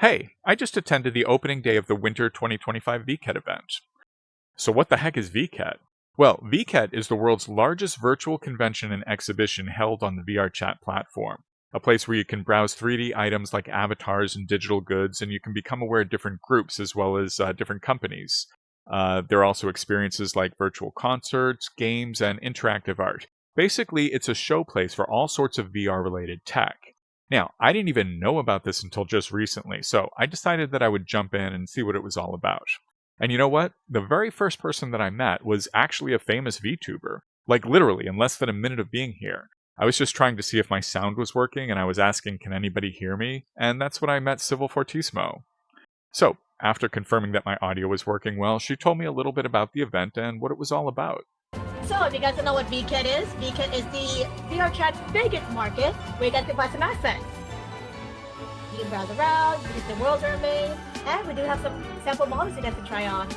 Hey, I just attended the opening day of the Winter 2025 VCAT event. So what the heck is VCAT? Well, VCAT is the world's largest virtual convention and exhibition held on the VRChat platform, a place where you can browse 3D items like avatars and digital goods, and you can become aware of different groups as well as different companies. There are also experiences like virtual concerts, games, and interactive art. Basically, it's a showplace for all sorts of VR-related tech. Now, I didn't even know about this until just recently, so I decided that I would jump in and see what it was all about. And you know what? The very first person that I met was actually a famous VTuber. Like literally, in less than a minute of being here. I was just trying to see if my sound was working, and I was asking, can anybody hear me? And that's when I met Civil Fortissimo. So, after confirming that my audio was working well, she told me a little bit about the event and what it was all about. So, if you guys don't know what VCAT is the VRChat's biggest market where you guys can buy some assets. You can browse around, you can see the worlds are made, and we do have some sample models you guys can try on.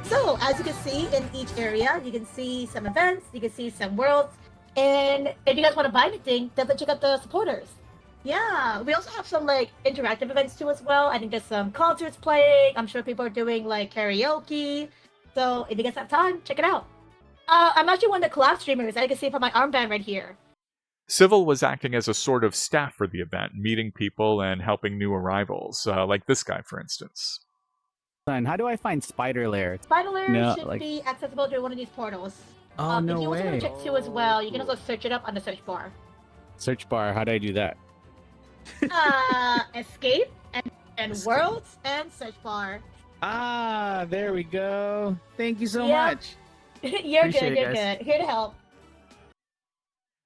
So, as you can see in each area, you can see some events, you can see some worlds, and if you guys want to buy anything, definitely check out the supporters. Yeah, we also have some like interactive events too as well. I think there's some concerts playing. I'm sure people are doing like karaoke. So if you guys have time, check it out. I'm actually one of the collab streamers. I can see it from my armband right here. Civil was acting as a sort of staff for the event, meeting people and helping new arrivals, like this guy, for instance. How do I find Spider Lair? Spider Lair should be accessible through one of these portals. Oh, no way. If you also want to check too as well, you can also search it up on the search bar. Search bar, how do I do that? Escape and worlds and search bar. Ah, there we go. Thank you so much. You're good. Here to help.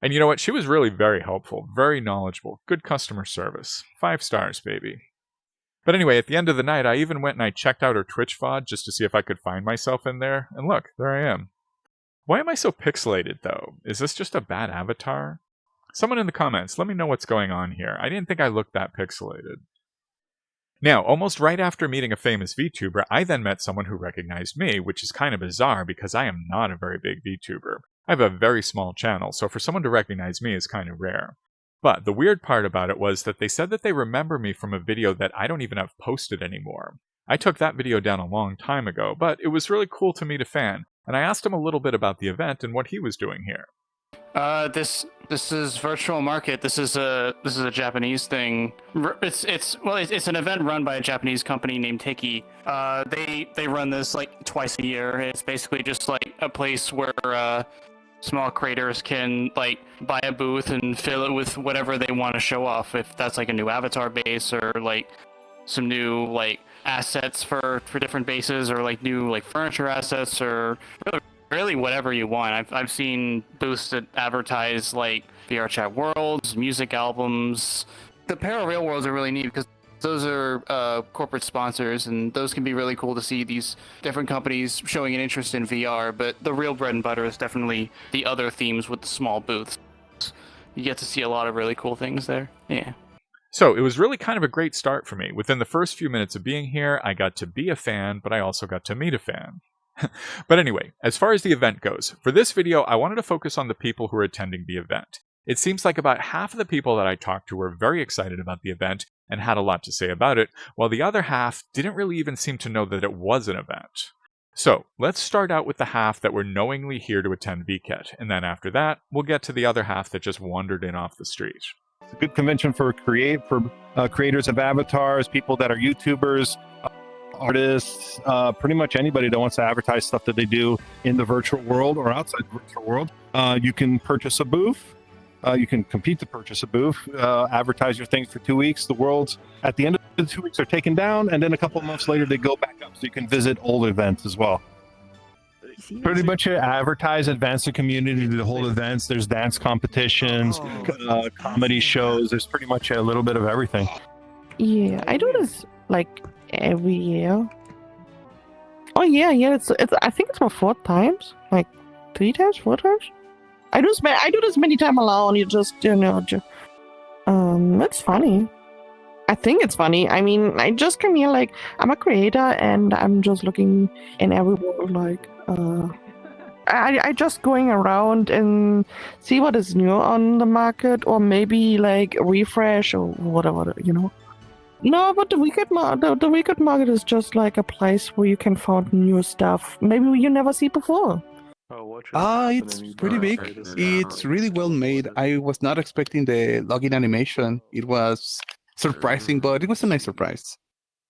And you know what? She was really very helpful, very knowledgeable, good customer service. 5 stars, baby. But anyway, at the end of the night, I even went and I checked out her Twitch VOD just to see if I could find myself in there. And look, there I am. Why am I so pixelated, though? Is this just a bad avatar? Someone in the comments, let me know what's going on here. I didn't think I looked that pixelated. Now, almost right after meeting a famous VTuber, I then met someone who recognized me, which is kind of bizarre because I am not a very big VTuber. I have a very small channel, so for someone to recognize me is kind of rare. But the weird part about it was that they said that they remember me from a video that I don't even have posted anymore. I took that video down a long time ago, but it was really cool to meet a fan, and I asked him a little bit about the event and what he was doing here. This is Virtual Market. This is a Japanese thing. It's an event run by a Japanese company named Hiki. They run this like twice a year. It's basically just like a place where small creators can like buy a booth and fill it with whatever they want to show off. If that's like a new avatar base or like some new like assets for different bases or like new like furniture assets or really whatever you want. I've seen booths that advertise like VRChat worlds, music albums. The Parareal worlds are really neat because those are corporate sponsors, and those can be really cool to see these different companies showing an interest in VR. But the real bread and butter is definitely the other themes with the small booths. You get to see a lot of really cool things there. Yeah. So it was really kind of a great start for me. Within the first few minutes of being here, I got to be a fan, but I also got to meet a fan. But anyway, as far as the event goes, for this video, I wanted to focus on the people who are attending the event. It seems like about half of the people that I talked to were very excited about the event and had a lot to say about it, while the other half didn't really even seem to know that it was an event. So, let's start out with the half that were knowingly here to attend VCAT, and then after that, we'll get to the other half that just wandered in off the street. It's a good convention for creators of avatars, people that are YouTubers, artists, pretty much anybody that wants to advertise stuff that they do in the virtual world or outside the virtual world. You can purchase a booth. You can compete to purchase a booth, advertise your things for 2 weeks. The worlds at the end of the 2 weeks are taken down, and then a couple of months later they go back up, so you can visit old events as well. Pretty much advertise, advance the community to hold events. There's dance competitions, comedy shows. There's pretty much a little bit of everything. Yeah, I do this like every year. Oh yeah, it's. I think it's about 4 times, like 3 times, 4 times. I do this many times alone. It's funny. I think it's funny. I mean, I just come here like I'm a creator and I'm just looking in every world like I just going around and see what is new on the market or maybe like refresh or whatever, you know. No, but the Wicked Market is just like a place where you can find new stuff. Maybe you never see before. It's pretty big. It's really well made. I was not expecting the login animation. It was surprising, but it was a nice surprise.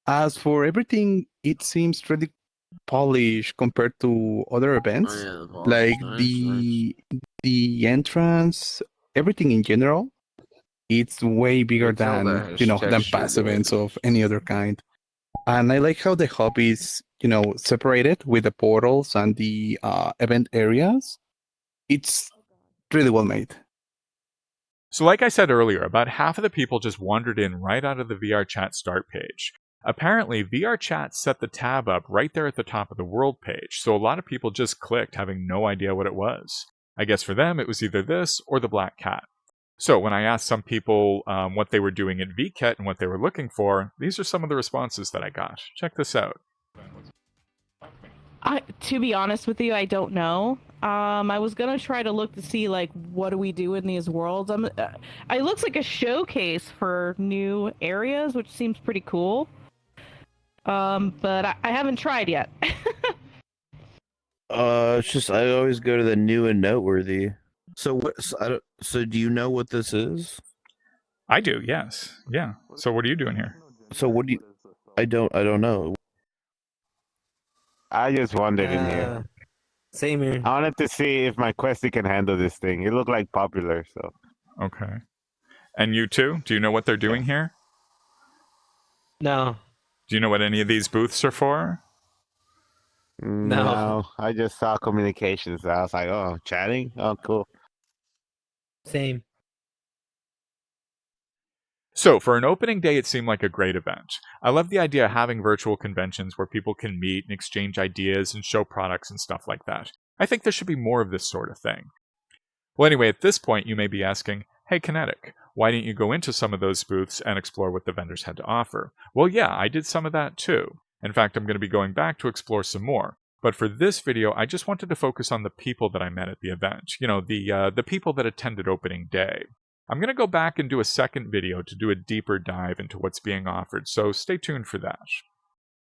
As for everything, it seems really polished compared to other events. Like the entrance, everything in general, it's way bigger than than past events of any other kind. And I like how the hub is, separated with the portals and the event areas. It's really well made. So like I said earlier, about half of the people just wandered in right out of the VRChat start page. Apparently, VRChat set the tab up right there at the top of the world page, so a lot of people just clicked having no idea what it was. I guess for them, it was either this or the black cat. So when I asked some people what they were doing at Vket and what they were looking for, these are some of the responses that I got. Check this out. To be honest with you, I don't know. I was gonna try to look to see like what do we do in these worlds. It looks like a showcase for new areas, which seems pretty cool. But I haven't tried yet. It's just I always go to the new and noteworthy. So what? So do you know what this is? I do, yes. Yeah. So what are you doing here? So what do you? I don't know. I just wandered in here. Same here. I wanted to see if my Questy can handle this thing. It looked like popular, so. Okay. And you too? Do you know what they're doing here? No. Do you know what any of these booths are for? No. I just saw communications. I was like, oh, chatting? Oh, cool. Same. So, for an opening day, it seemed like a great event. I love the idea of having virtual conventions where people can meet and exchange ideas and show products and stuff like that. I think there should be more of this sort of thing. Well, anyway, at this point, you may be asking, hey, Kinetic, why didn't you go into some of those booths and explore what the vendors had to offer? Well, yeah, I did some of that too. In fact, I'm going to be going back to explore some more. But for this video, I just wanted to focus on the people that I met at the event. You know, the people that attended opening day. I'm going to go back and do a second video to do a deeper dive into what's being offered, so stay tuned for that.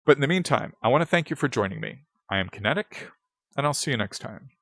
But in the meantime, I want to thank you for joining me. I am Kinetic, and I'll see you next time.